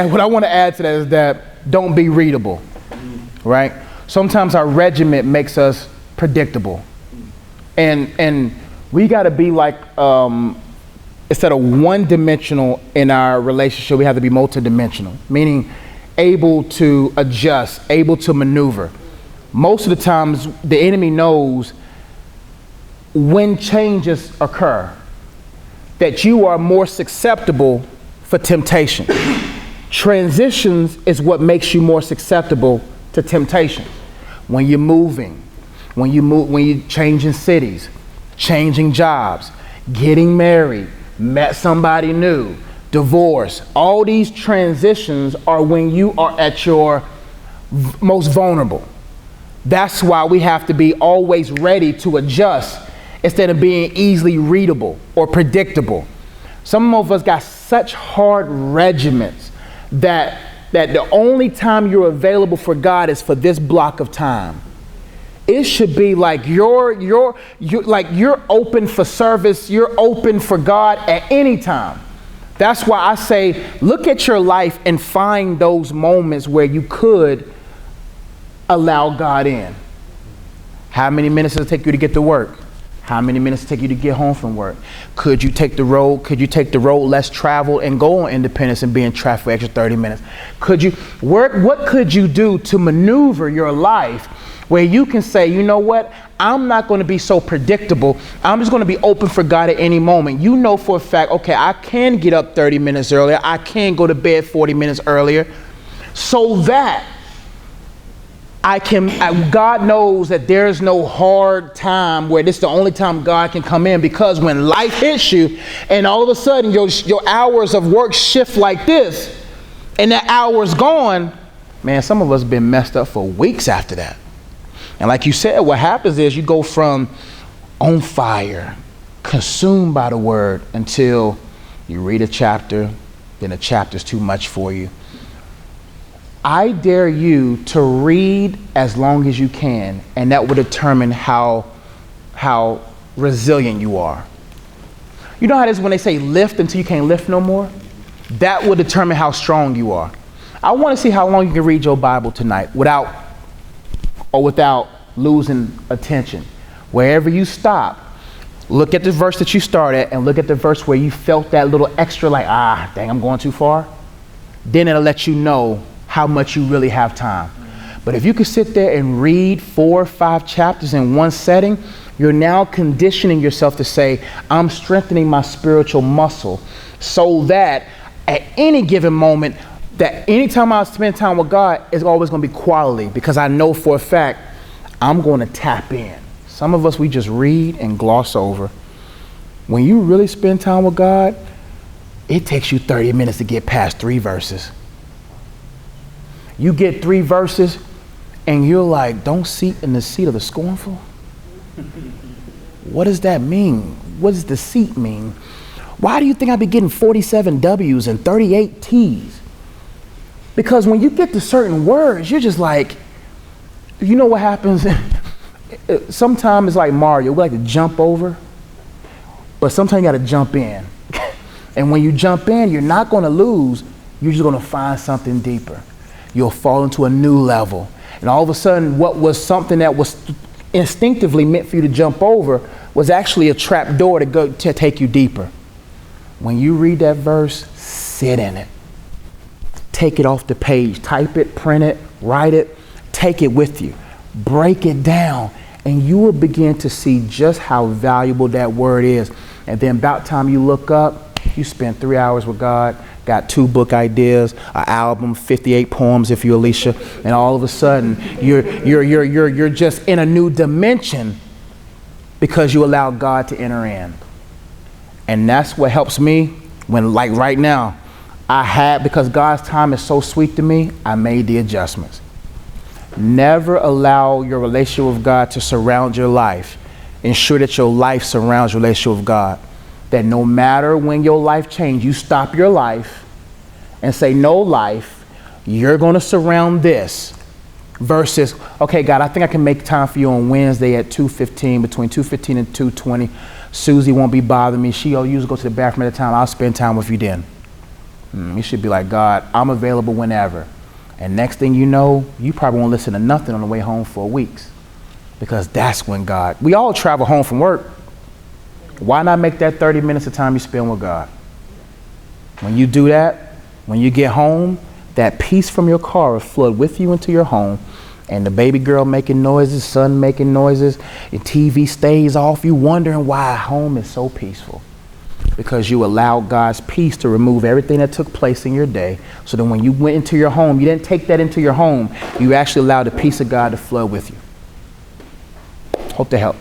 And what I want to add to that is that don't be readable, right? Sometimes our regiment makes us predictable. And we got to be like, instead of one-dimensional in our relationship, we have to be multidimensional, meaning able to adjust, able to maneuver. Most of the times, the enemy knows when changes occur, that you are more susceptible for temptation. Transitions is what makes you more susceptible to temptation. When you're moving, when you're changing cities, changing jobs, getting married, met somebody new, divorce, all these transitions are when you are at your most vulnerable. That's why we have to be always ready to adjust instead of being easily readable or predictable. Some of us got such hard regiments that the only time you're available for God is for this block of time. It should be like you're open for service, you're open for God at any time. That's why I say, look at your life and find those moments where you could allow God in. How many minutes does it take you to get to work? How many minutes does it take you to get home from work? Could you take the road less traveled and go on Independence and be in traffic for extra 30 minutes? What could you do to maneuver your life where you can say, you know what? I'm not going to be so predictable. I'm just going to be open for God at any moment. You know for a fact, okay, I can get up 30 minutes earlier. I can go to bed 40 minutes earlier, so that God knows that there's no hard time where this is the only time God can come in, because when life hits you and all of a sudden your hours of work shift like this and that hour's gone, man, some of us have been messed up for weeks after that. And like you said, what happens is you go from on fire, consumed by the word, until you read a chapter, then a chapter's too much for you. I dare you to read as long as you can, and that will determine how resilient you are. You know how it is when they say lift until you can't lift no more? That will determine how strong you are. I want to see how long you can read your Bible tonight without losing attention. Wherever you stop, look at the verse that you start at and look at the verse where you felt that little extra like, dang, I'm going too far. Then it'll let you know how much you really have time. But if you could sit there and read 4 or 5 chapters in one setting, you're now conditioning yourself to say, I'm strengthening my spiritual muscle, so that at any given moment, that anytime I spend time with God, it's always going to be quality, because I know for a fact I'm going to tap in. Some of us, we just read and gloss over. When you really spend time with God, it takes you 30 minutes to get past 3 verses. You get 3 verses and you're like, don't sit in the seat of the scornful. What does that mean? What does the seat mean? Why do you think I be getting 47 W's and 38 T's? Because when you get to certain words, you're just like, you know what happens? Sometimes it's like Mario, we like to jump over, but sometimes you got to jump in. And when you jump in, you're not going to lose. You're just going to find something deeper. You'll fall into a new level. And all of a sudden, what was something that was instinctively meant for you to jump over was actually a trap door to take you deeper. When you read that verse, sit in it. Take it off the page. Type it, print it, write it, take it with you. Break it down, and you will begin to see just how valuable that word is. And then about time you look up, you spend 3 hours with God, got 2 book ideas, an album, 58 poems if you're Alicia, and all of a sudden you're just in a new dimension because you allow God to enter in. And that's what helps me when, like right now, because God's time is so sweet to me, I made the adjustments. Never allow your relationship with God to surround your life. Ensure that your life surrounds your relationship with God. That no matter when your life changes, you stop your life and say, no, life, you're going to surround this. Versus, okay, God, I think I can make time for you on Wednesday at 2:15, between 2:15 and 2:20. Susie won't be bothering me. She'll usually go to the bathroom at the time. I'll spend time with you then. You should be like, God, I'm available whenever. And next thing you know, you probably won't listen to nothing on the way home for weeks. Because that's when God, we all travel home from work. Why not make that 30 minutes of time you spend with God? When you do that, when you get home, that peace from your car will flood with you into your home. And the baby girl making noises, son making noises, your TV stays off. You wondering why home is so peaceful. Because you allowed God's peace to remove everything that took place in your day. So that when you went into your home, you didn't take that into your home. You actually allowed the peace of God to flow with you. Hope to help.